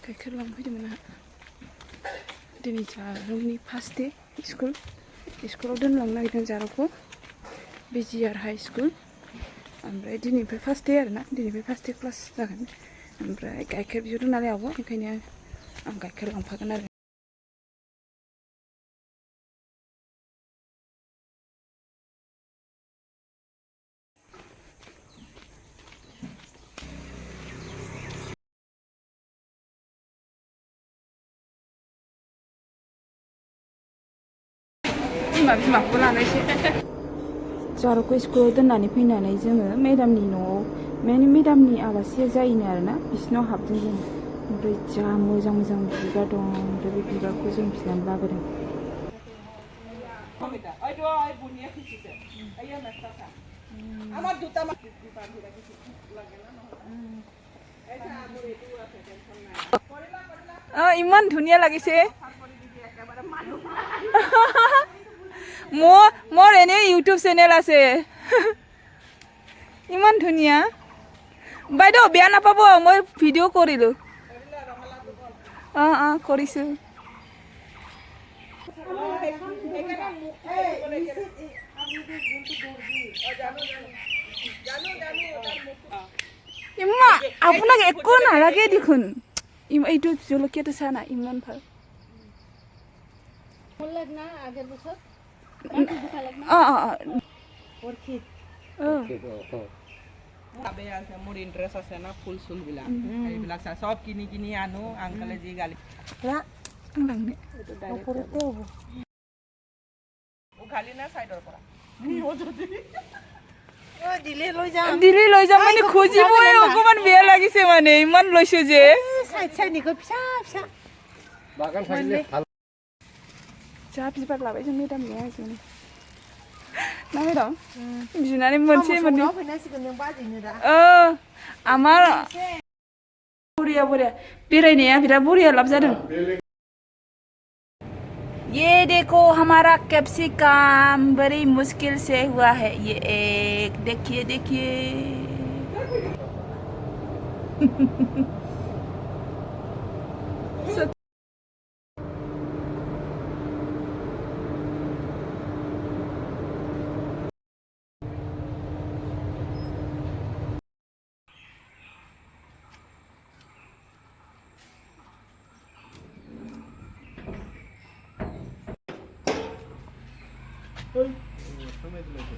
गाइखेर लांफैदोंमोन आंहा दिनै जारौनि फार्स्ट डे स्कुलाव दोनलांनो नागिरदों जारौखौ बिजिआर हाई स्कुल ओमफ्राय दिनैनिफ्राय फार्स्ट डे आरोना दिनैनिफ्राय फार्स्ट डे क्लास जागोन ओमफ्राय गाइखेर बिहरदों नालाय आब'आ ओंखायनो आं गाइखेर लांफागोन आरो बिमाखौ लानायसै जारौखौ स्कुलाव दोननानै फैनानै जोङो मेडामनि न'आव माने मेडामनि आलासिया जायोनो आरोना बिसिनाव हाबदों जों ओमफ्राय जा मोजां मोजां बिबार दं ओमफ्राय बे बिबारखौ जों बिनानै लाबोदों ইমান ধুনীয়া লাগিছে মোৰ এনে ইউটিউব চেনেল আছে ইমান ধুনীয়া বাইদেউ বেয়া নাপাব মই ভিডিঅ' কৰিলোঁ কৰিছোঁ ইমান আপোনাক একো নালাগে দেখোন এইটো জলকীয়াটো চা না ইমান ভাল মোৰ ইণ্টাৰেষ্ট আছে না ফুল চুলবিলাক এইবিলাক চাই চব কিনি কিনি আনো আংকলে যি গালি উঘালি না চাইডৰ পৰা দিল্লী লৈ যাম মানে খুজিবই অকমান বেয়া লাগিছে মানে ইমান লৈছো যে जा बिबार लाबाय जों मेडाम गैया जों ना मेडाम बिनानै मोनसे मोननै आमार बरिया बेरायनाया बिराद बरिया लाब जादों ये देखो हमारा कैप्सिकम बड़ी मुश्किल से हुआ है ये एक देखिए